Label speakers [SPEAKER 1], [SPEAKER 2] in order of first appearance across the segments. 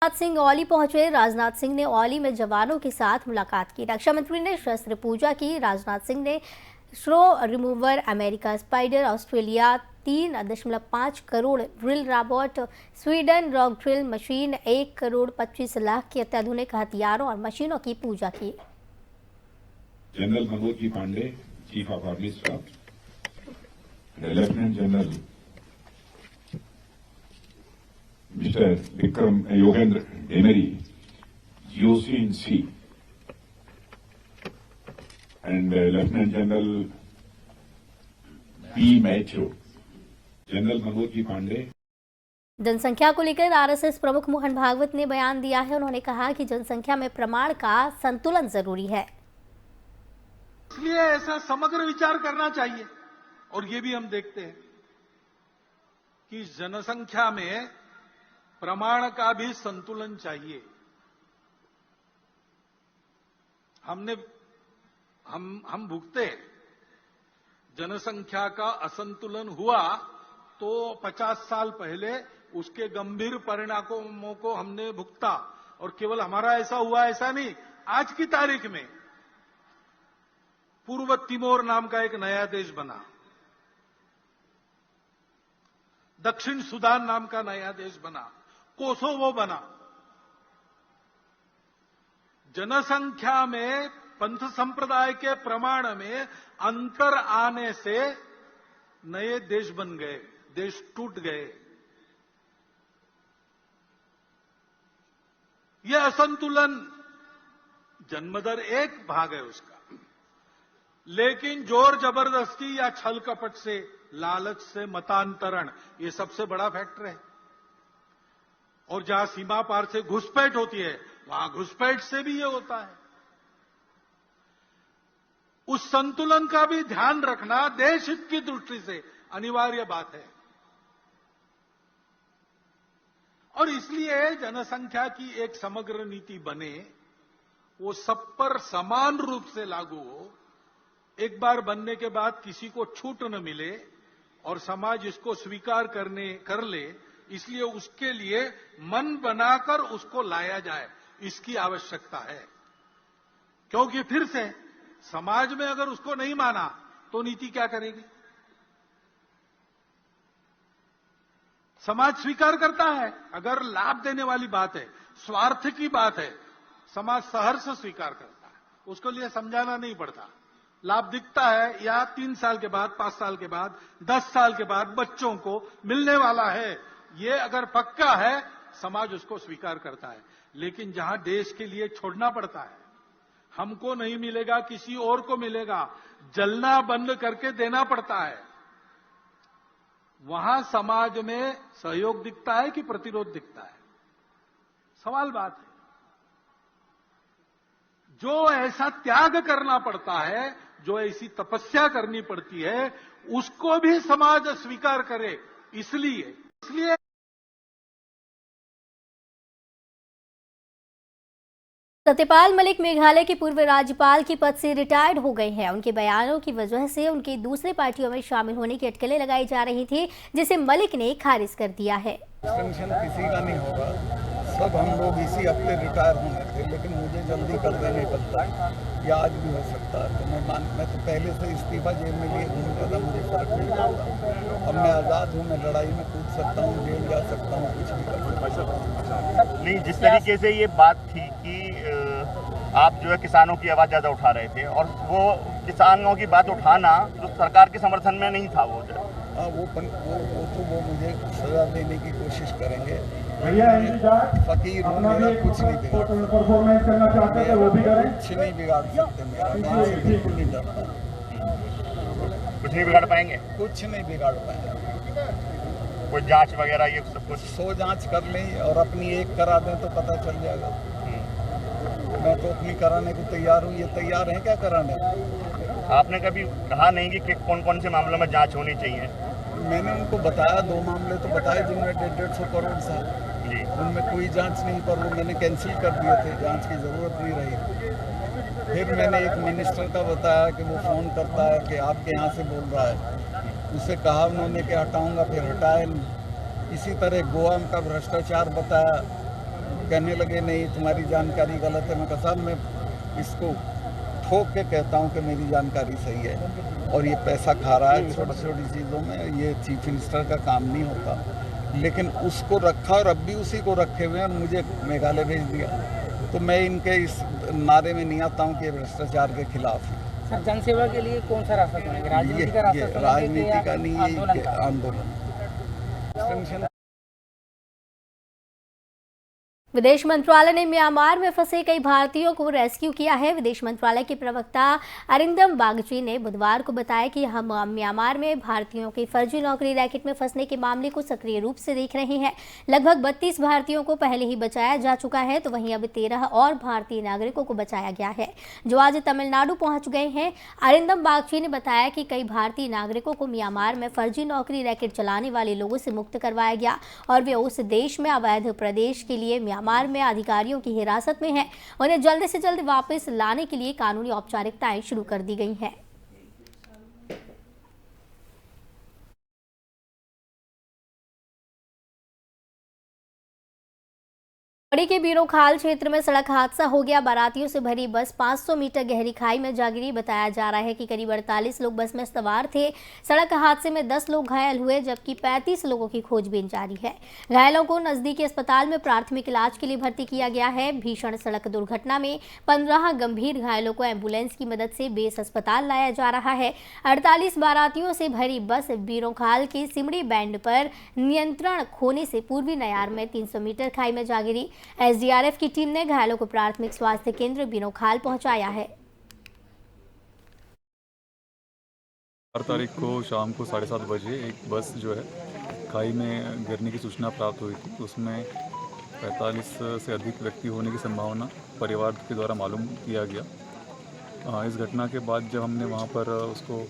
[SPEAKER 1] राजनाथ सिंह औली पहुंचे। राजनाथ सिंह ने औली में जवानों के साथ मुलाकात की। रक्षा मंत्री ने शस्त्र पूजा की। राजनाथ सिंह ने snow remover, America spider, Australia 3.5 crore drill robot, Sweden rock drill machine, 1 crore 25 lakh के अत्याधुनिक हथियारों और मशीनों की पूजा की।
[SPEAKER 2] General Manoj ji Pandey, chief of army staff, lieutenant general mister Vikram Yogendra Dimri, GOC in C, and Lieutenant General B. Mathew, general Manoj ji Pandey.
[SPEAKER 1] जनसंख्या को लेकर आरएसएस प्रमुख मोहन भागवत ने बयान दिया है। उन्होंने कहा कि जनसंख्या में प्रमाण का संतुलन जरूरी है,
[SPEAKER 3] इसलिए ऐसा समग्र विचार करना चाहिए। और ये भी हम देखते हैं कि जनसंख्या में प्रमाण का भी संतुलन चाहिए। हम भुगते हैं। जनसंख्या का असंतुलन हुआ तो 50 साल पहले उसके गंभीर परिणामों को हमने भुगता। और केवल हमारा ऐसा हुआ ऐसा नहीं, आज की तारीख में पूर्व तिमोर नाम का एक नया देश बना, दक्षिण सूडान नाम का नया देश बना, कोसोवो बना। जनसंख्या में पंथ संप्रदाय के प्रमाण में अंतर आने से नए देश बन गए, देश टूट गए। यह असंतुलन जन्मदर एक भाग है उसका, लेकिन जोर जबरदस्ती या छल कपट से, लालच से मतांतरण, ये सबसे बड़ा फैक्टर है। और जहां सीमा पार से घुसपैठ होती है, वहां घुसपैठ से भी ये होता है। उस संतुलन का भी ध्यान रखना देश हित की दृष्टि से अनिवार्य बात है। और इसलिए जनसंख्या की एक समग्र नीति बने, वो सब पर समान रूप से लागू हो। एक बार बनने के बाद किसी को छूट न मिले और समाज इसको स्वीकार कर ले, इसलिए उसके लिए मन बनाकर उसको लाया जाए, इसकी आवश्यकता है। क्योंकि फिर से समाज में अगर उसको नहीं माना तो नीति क्या करेगी? समाज स्वीकार करता है, अगर लाभ देने वाली बात है, स्वार्थ की बात है, समाज सहर्ष स्वीकार करता है, उसको लिए समझाना नहीं पड़ता। लाभ दिखता है या 3 साल के बाद, 5 साल के बाद, 10 साल के बाद बच्चों को मिलने वाला है, ये अगर पक्का है, समाज उसको स्वीकार करता है। लेकिन जहां देश के लिए छोड़ना पड़ता है, हमको नहीं मिलेगा किसी और को मिलेगा, जलना बंद करके देना पड़ता है, वहां समाज में सहयोग दिखता है कि प्रतिरोध दिखता है? सवाल बात है। जो ऐसा त्याग करना पड़ता है, जो ऐसी तपस्या करनी पड़ती है, उसको भी समाज स्वीकार करे। इसलिए
[SPEAKER 1] सत्यपाल मलिक मेघालय के पूर्व राज्यपाल के पद से रिटायर्ड हो गए हैं। उनके बयानों की वजह से उनकी दूसरी पार्टियों में शामिल होने की अटकलें लगाई जा रही थी, जिसे मलिक ने खारिज कर दिया है।
[SPEAKER 4] टेंशन किसी का नहीं होगा, सब हम लोग इसी हफ्ते रिटायर होने थे, लेकिन मुझे जल्दी कर देने पड़ता है, या आज भी हो सकता है। तो मैं तो पहले से इस्तीफा जेल में लिए घूमता था, मुझे फर्क नहीं पड़ता। अब मैं आज़ाद हूँ, मैं लड़ाई में कूद सकता हूँ, जेल जा सकता हूँ, कुछ भी कर सकता हूँ।
[SPEAKER 5] नहीं, जिस तरीके से ये बात थी कि आप जो है किसानों की आवाज़ ज़्यादा उठा रहे थे, और वो किसानों की बात उठाना जो सरकार के समर्थन में नहीं था, वो वो मुझे सजा देने की कोशिश करेंगे। फकीर हूँ, मेरा कुछ नहीं बिगाड़ सकते, मेरा गाँव से बिल्कुल नहीं डरता। कुछ नहीं बिगाड़ पाएंगे?
[SPEAKER 4] कुछ नहीं बिगाड़ पाएंगे।
[SPEAKER 5] कोई जांच वगैरह ये सब कुछ
[SPEAKER 4] 100 जांच कर लें और अपनी एक करा दें तो पता चल जाएगा। मैं तो अपनी कराने को तैयार हूँ, ये तैयार हैं क्या कराने?
[SPEAKER 5] आपने कभी कहा नहीं कि कौन कौन से मामलों में जांच होनी चाहिए?
[SPEAKER 4] मैंने उनको बताया, 2 मामले तो बताए जिनमें 150 करोड़ था, उनमें कोई जांच नहीं, पर वो मैंने कैंसिल कर दिए थे, जांच की जरूरत नहीं रही। फिर मैंने एक मिनिस्टर का बताया कि वो फ़ोन करता है कि आपके यहाँ से बोल रहा है, उसे कहा उन्होंने कि हटाऊंगा, फिर हटाया नहीं। इसी तरह गोवा का भ्रष्टाचार बताया, कहने लगे नहीं तुम्हारी जानकारी गलत है। मैं कहा साहब मैं इसको ठोक के कहता हूँ कि मेरी जानकारी सही है और ये पैसा खा रहा है छोटी छोटी चीज़ों में, ये चीफ मिनिस्टर का काम नहीं होता। लेकिन उसको रखा और अब भी उसी को रखे हुए हैं, मुझे मेघालय भेज दिया। तो मैं इनके इस नारे में नहीं आता हूँ कि भ्रष्टाचार के खिलाफ है।
[SPEAKER 6] सर जनसेवा के लिए कौन सा रास्ता चुनेंगे? राजनीति का रास्ता चुनेंगे
[SPEAKER 4] राजनीति का नहीं,
[SPEAKER 6] आंदोलन
[SPEAKER 4] ये
[SPEAKER 6] का?
[SPEAKER 4] आंदोलन।
[SPEAKER 1] विदेश मंत्रालय ने म्यांमार में फंसे कई भारतीयों को रेस्क्यू किया है। विदेश मंत्रालय के प्रवक्ता अरिंदम बागची ने बुधवार को बताया कि हम म्यांमार में भारतीयों के फर्जी नौकरी रैकेट में फंसने के मामले को सक्रिय रूप से देख रहे हैं। लगभग 32 भारतीयों को पहले ही बचाया जा चुका है, तो वहीं अब 13 और भारतीय नागरिकों को बचाया गया है जो आज तमिलनाडु पहुंच गए हैं। अरिंदम बागची ने बताया कि कई भारतीय नागरिकों को म्यांमार में फर्जी नौकरी रैकेट चलाने वाले लोगों से मुक्त करवाया गया और वे उस देश में अवैध प्रदेश के लिए म्यांमार में अधिकारियों की हिरासत में हैं। उन्हें जल्द से जल्द वापस लाने के लिए कानूनी औपचारिकताएं शुरू कर दी गई हैं। पड़ी के बीरोखाल क्षेत्र में सड़क हादसा हो गया। बारातियों से भरी बस 500 मीटर गहरी खाई में जा गिरी। बताया जा रहा है कि करीब 48 लोग बस में सवार थे। सड़क हादसे में 10 लोग घायल हुए जबकि 35 लोगों की खोजबीन जारी है। घायलों को नजदीकी अस्पताल में प्राथमिक इलाज के लिए भर्ती किया गया है। भीषण सड़क दुर्घटना में 15 गंभीर घायलों को एम्बुलेंस की मदद से बेस अस्पताल लाया जा रहा है। 48 बारातियों से भरी बस बीरोखाल के सिमड़ी बैंड पर नियंत्रण खोने से पूर्वी नयार में 300 मीटर खाई में जा गिरी। एसडीआरएफ की टीम ने घायलों को प्राथमिक स्वास्थ्य केंद्र बीरोखाल पहुंचाया है।
[SPEAKER 7] 4 तारीख को शाम को 7:30 बजे एक बस जो है खाई में गिरने की सूचना प्राप्त हुई थी। उसमें 45 से अधिक व्यक्ति होने की संभावना परिवार के द्वारा मालूम किया गया। इस घटना के बाद जब हमने वहां पर उसको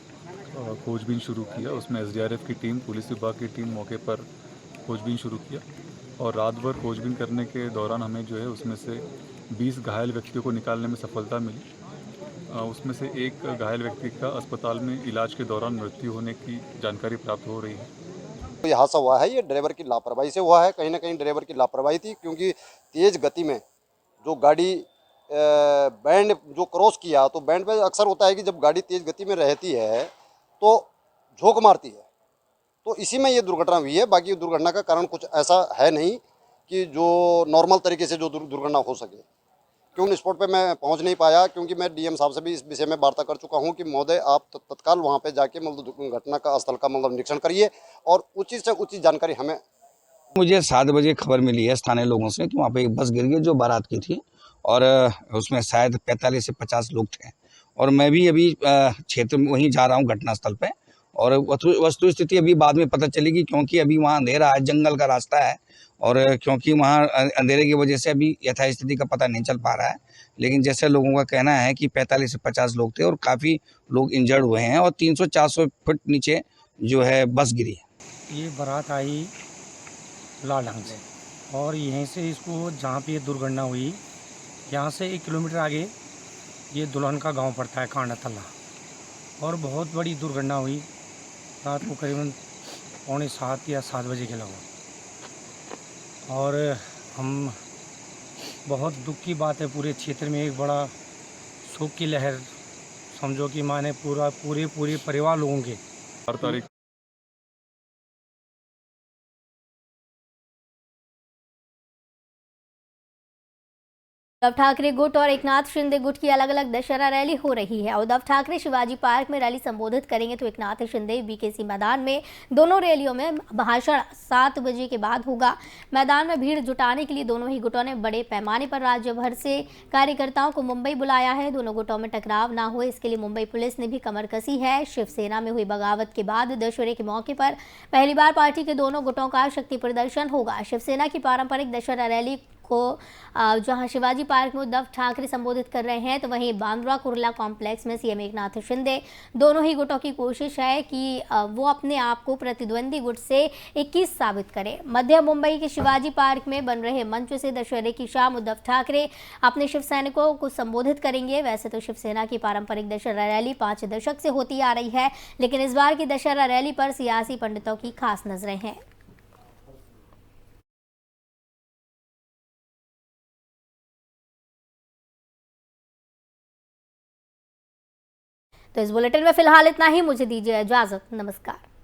[SPEAKER 7] खोजबीन शुरू किया, उसमें एसडीआरएफ की टीम, पुलिस विभाग की टीम मौके पर खोजबीन शुरू किया और रात भर खोजबीन करने के दौरान हमें जो है उसमें से 20 घायल व्यक्तियों को निकालने में सफलता मिली। उसमें से एक घायल व्यक्ति का अस्पताल में इलाज के दौरान मृत्यु होने की जानकारी प्राप्त हो रही है।
[SPEAKER 8] ये हादसा हुआ है, ये ड्राइवर की लापरवाही से हुआ है। कहीं ना कहीं ड्राइवर की लापरवाही थी, क्योंकि तेज़ गति में जो गाड़ी बैंड जो क्रॉस किया, तो बैंड पे अक्सर होता है कि जब गाड़ी तेज़ गति में रहती है तो झोंक मारती है, तो इसी में ये दुर्घटना हुई है। बाकी दुर्घटना का कारण कुछ ऐसा है नहीं कि जो नॉर्मल तरीके से जो दुर्घटना हो सके। क्योंकि स्पॉट पे मैं पहुंच नहीं पाया, क्योंकि मैं डीएम साहब से भी इस विषय में वार्ता कर चुका हूं कि महोदय आप तत्काल वहां पे जाके मतलब घटना का स्थल का मतलब निरीक्षण करिए और उचित से उचित जानकारी हमें।
[SPEAKER 9] मुझे 7 बजे खबर मिली है स्थानीय लोगों से कि वहाँ पे एक बस गिर गई जो बारात की थी और उसमें शायद 45 से 50 लोग थे और मैं भी अभी क्षेत्र में वहीं जा रहा हूँ घटनास्थल पे और वस्तु स्थिति अभी बाद में पता चलेगी, क्योंकि अभी वहाँ अंधेरा है, जंगल का रास्ता है और क्योंकि वहाँ अंधेरे की वजह से अभी यथास्थिति का पता नहीं चल पा रहा है। लेकिन जैसे लोगों का कहना है कि 45 से 50 लोग थे और काफ़ी लोग इंजर्ड हुए हैं और 300-400 फुट नीचे जो है बस गिरी है।
[SPEAKER 6] ये बारात आई लालढंग से और यहीं से इसको जहाँ पे ये दुर्घटना हुई, यहाँ से 1 किलोमीटर आगे ये दुल्हन का गांव पड़ता है कांडा तल्ला, और बहुत बड़ी दुर्घटना हुई रात को करीबन 6:45 या 7 बजे के लगभग। और हम बहुत दुख की बात है, पूरे क्षेत्र में एक बड़ा शोक की लहर समझो कि माने पूरे परिवार लोगों के
[SPEAKER 7] 4 तारीख
[SPEAKER 1] उद्धव ठाकरे गुट और एकनाथ शिंदे गुट की अलग अलग दशहरा रैली हो रही है। उद्धव ठाकरे शिवाजी पार्क में रैली संबोधित करेंगे तो एकनाथ शिंदे बीकेसी मैदान में। दोनों रैलियों में भाषण 7 बजे के बाद होगा। मैदान में भीड़ जुटाने के लिए दोनों ही गुटों ने बड़े पैमाने पर राज्य भर से कार्यकर्ताओं को मुंबई बुलाया है। दोनों गुटों में टकराव ना हो, इसके लिए मुंबई पुलिस ने भी कमर कसी है। शिवसेना में हुई बगावत के बाद दशहरे के मौके पर पहली बार पार्टी के दोनों गुटों का शक्ति प्रदर्शन होगा। शिवसेना की पारंपरिक दशहरा रैली को जहां शिवाजी पार्क में उद्धव ठाकरे संबोधित कर रहे हैं, तो वहीं बांद्रा कुर्ला कॉम्प्लेक्स में सीएम एकनाथ शिंदे। दोनों ही गुटों की कोशिश है कि वो अपने आप को प्रतिद्वंदी गुट से 21 साबित करें। मध्य मुंबई के शिवाजी पार्क में बन रहे मंच से दशहरे की शाम उद्धव ठाकरे अपने शिव सैनिकों को संबोधित करेंगे। वैसे तो शिवसेना की पारंपरिक दशहरा रैली 5 दशक से होती आ रही है, लेकिन इस बार की दशहरा रैली पर सियासी पंडितों की खास नजरें हैं। तो इस बुलेटिन में फिलहाल इतना ही। मुझे दीजिए इजाजत। नमस्कार।